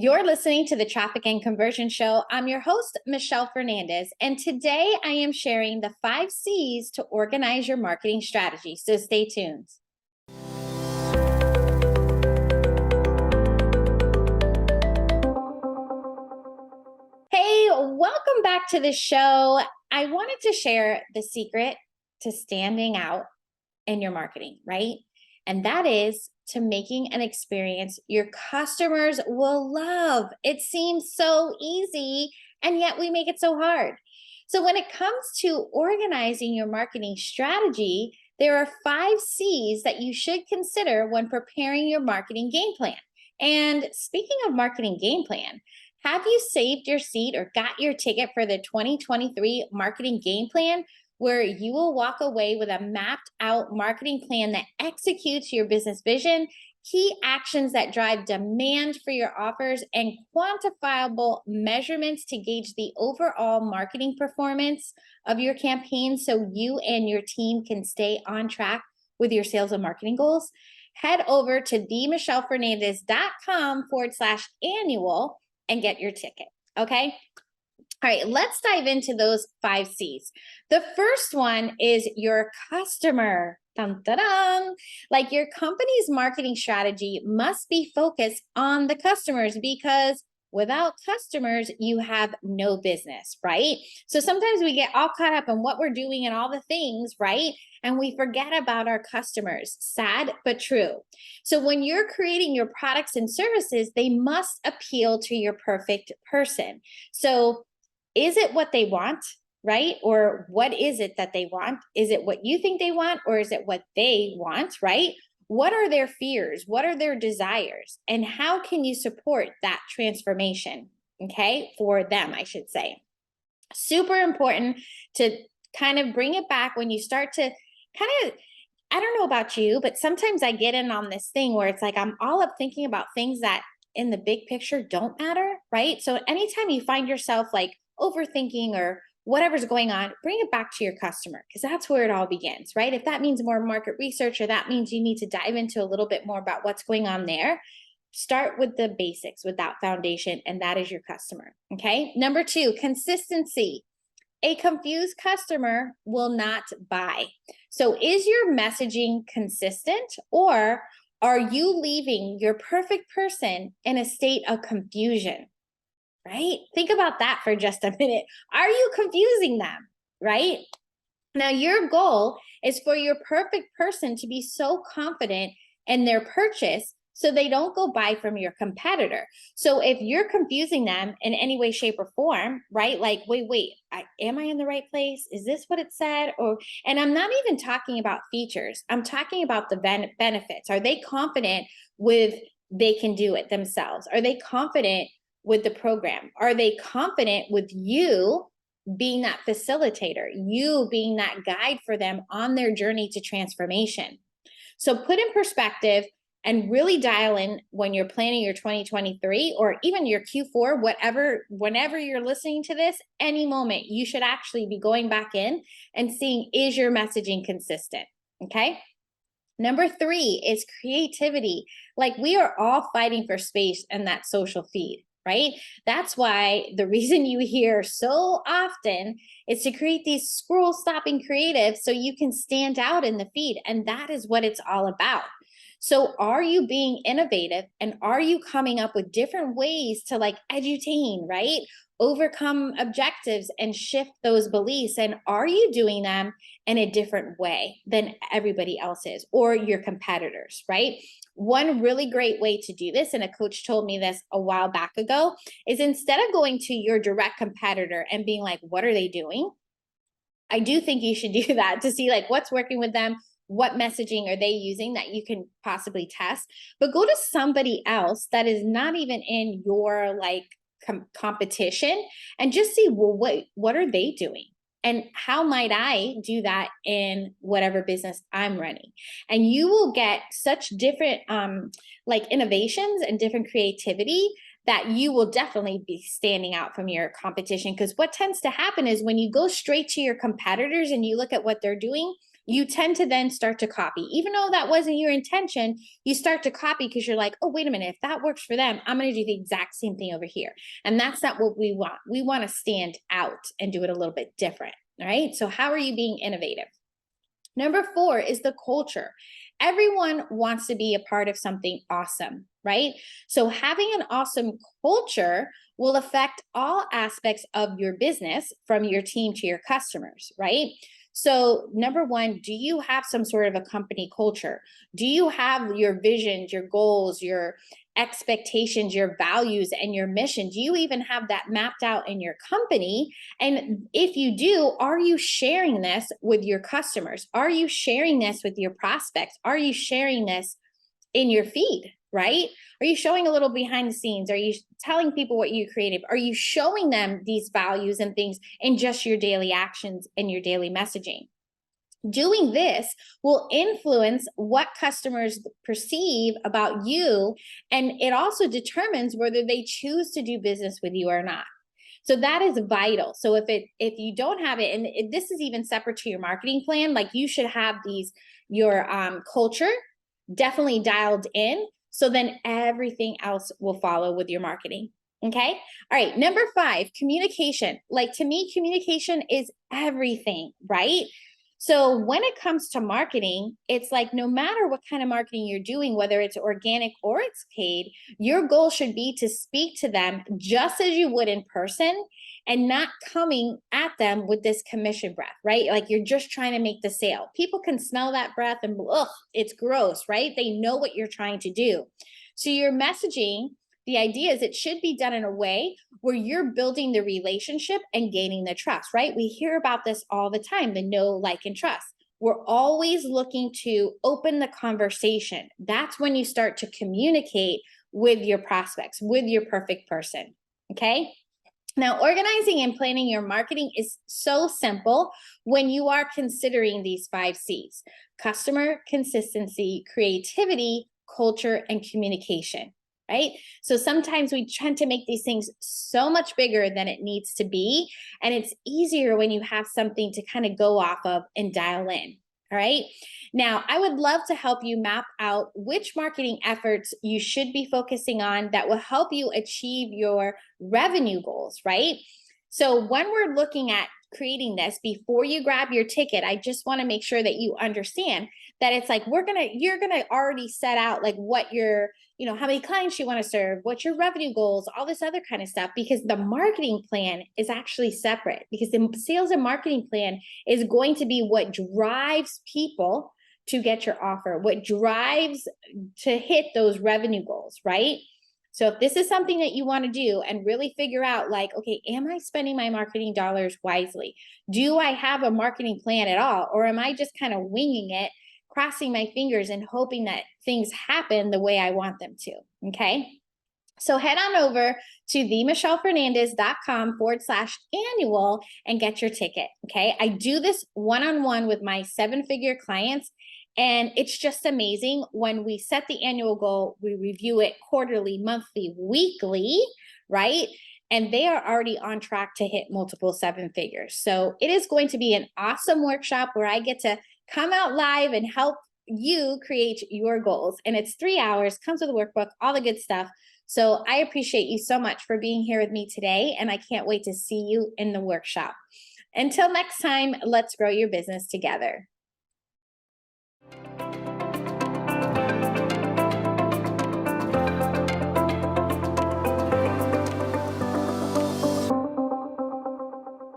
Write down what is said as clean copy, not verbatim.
You're listening to the Traffic and Conversion Show. I'm your host, Michelle Fernandez, and today I am sharing the 5 C's to organize your marketing strategy. So stay tuned. Hey, welcome back to the show. I wanted to share the secret to standing out in your marketing, right? And that is to making an experience your customers will love. It seems so easy, and yet we make it so hard. So when it comes to organizing your marketing strategy, there are 5 C's that you should consider when preparing your marketing game plan. And speaking of marketing game plan, have you saved your seat or got your ticket for the 2023 marketing game plan, where you will walk away with a mapped out marketing plan that executes your business vision, key actions that drive demand for your offers, and quantifiable measurements to gauge the overall marketing performance of your campaign so you and your team can stay on track with your sales and marketing goals? Head over to themichellefernandez.com/annual and get your ticket, okay? All right, let's dive into those 5 C's. The first one is your customer. Dun, dun, dun. Like, your company's marketing strategy must be focused on the customers, because without customers, you have no business, right? So sometimes we get all caught up in what we're doing and all the things, right? And we forget about our customers. Sad, but true. So when you're creating your products and services, they must appeal to your perfect person. So is it what they want, right? Or what is it that they want? Is it what you think they want, or is it what they want, right? What are their fears? What are their desires? And how can you support that transformation, okay, for them, I should say. Super important to kind of bring it back when you start to kind of, I don't know about you, but sometimes I get in on this thing where it's like I'm all up thinking about things that in the big picture don't matter, right? So anytime you find yourself like overthinking or whatever's going on, bring it back to your customer, because that's where it all begins, right? If that means more market research, or that means you need to dive into a little bit more about what's going on there, start with the basics, with that foundation, and that is your customer, okay? Number 2, consistency. A confused customer will not buy. So is your messaging consistent, or are you leaving your perfect person in a state of confusion? Right? Think about that for just a minute. Are you confusing them? Right? Now, your goal is for your perfect person to be so confident in their purchase so they don't go buy from your competitor. So if you're confusing them in any way, shape, or form, right? Like, wait, am I in the right place? Is this what it said? And I'm not even talking about features. I'm talking about the benefits. Are they confident with they can do it themselves? Are they confident with the program? Are they confident with you being that facilitator, you being that guide for them on their journey to transformation? So put in perspective and really dial in when you're planning your 2023 or even your Q4, whenever you're listening to this, any moment, you should actually be going back in and seeing, is your messaging consistent? Okay. Number 3 is creativity. Like, we are all fighting for space in that social feed, right? That's why the reason you hear so often is to create these scroll stopping creatives so you can stand out in the feed. And that is what it's all about. So are you being innovative, and are you coming up with different ways to like edutain, right? Overcome objectives and shift those beliefs? And are you doing them in a different way than everybody else is or your competitors, right? One really great way to do this, and a coach told me this a while back ago, is instead of going to your direct competitor and being like, what are they doing? I do think you should do that to see like what's working with them, what messaging are they using that you can possibly test. But go to somebody else that is not even in your like competition and just see, well, what are they doing? And how might I do that in whatever business I'm running? And you will get such different like innovations and different creativity that you will definitely be standing out from your competition. Because what tends to happen is when you go straight to your competitors and you look at what they're doing, you tend to then start to copy. Even though that wasn't your intention, you start to copy because you're like, oh, wait a minute, if that works for them, I'm going to do the exact same thing over here. And that's not what we want. We want to stand out and do it a little bit different, right? So how are you being innovative? Number 4 is the culture. Everyone wants to be a part of something awesome, right? So having an awesome culture will affect all aspects of your business, from your team to your customers, right? So number 1, do you have some sort of a company culture? Do you have your visions, your goals, your expectations, your values, and your mission? Do you even have that mapped out in your company? And if you do, are you sharing this with your customers? Are you sharing this with your prospects? Are you sharing this in your feed, right? Are you showing a little behind the scenes? Are you telling people what you created? Are you showing them these values and things in just your daily actions and your daily messaging? Doing this will influence what customers perceive about you, and it also determines whether they choose to do business with you or not. So that is vital. So if you don't have it, and this is even separate to your marketing plan, like you should have your culture definitely dialed in. So then everything else will follow with your marketing. Okay. All right. Number 5, communication. Like, to me, communication is everything, right? So when it comes to marketing, it's like, no matter what kind of marketing you're doing, whether it's organic or it's paid, your goal should be to speak to them just as you would in person, and not coming at them with this commission breath, right? Like you're just trying to make the sale. People can smell that breath and, ugh, it's gross, right? They know what you're trying to do. So your messaging, the idea is it should be done in a way where you're building the relationship and gaining the trust, right? We hear about this all the time, the know, like, and trust. We're always looking to open the conversation. That's when you start to communicate with your prospects, with your perfect person, okay? Now, organizing and planning your marketing is so simple when you are considering these 5 C's: customer, consistency, creativity, culture, and communication, right? So sometimes we tend to make these things so much bigger than it needs to be. And it's easier when you have something to kind of go off of and dial in. All right. Now, I would love to help you map out which marketing efforts you should be focusing on that will help you achieve your revenue goals, right? So when we're looking at creating this, before you grab your ticket, I just want to make sure that you understand that it's like you're gonna already set out like what your, how many clients you want to serve, what's your revenue goals, all this other kind of stuff, because the marketing plan is actually separate, because the sales and marketing plan is going to be what drives people to get your offer, what drives to hit those revenue goals, right? So if this is something that you want to do and really figure out, like, okay, am I spending my marketing dollars wisely? Do I have a marketing plan at all? Or am I just kind of winging it, crossing my fingers and hoping that things happen the way I want them to? Okay. So head on over to themichellefernandez.com/annual and get your ticket. Okay. I do this one-on-one with my 7-figure clients. And it's just amazing. When we set the annual goal, we review it quarterly, monthly, weekly, right? And they are already on track to hit multiple 7 figures. So it is going to be an awesome workshop where I get to come out live and help you create your goals. And it's 3 hours, comes with a workbook, all the good stuff. So I appreciate you so much for being here with me today. And I can't wait to see you in the workshop. Until next time, let's grow your business together.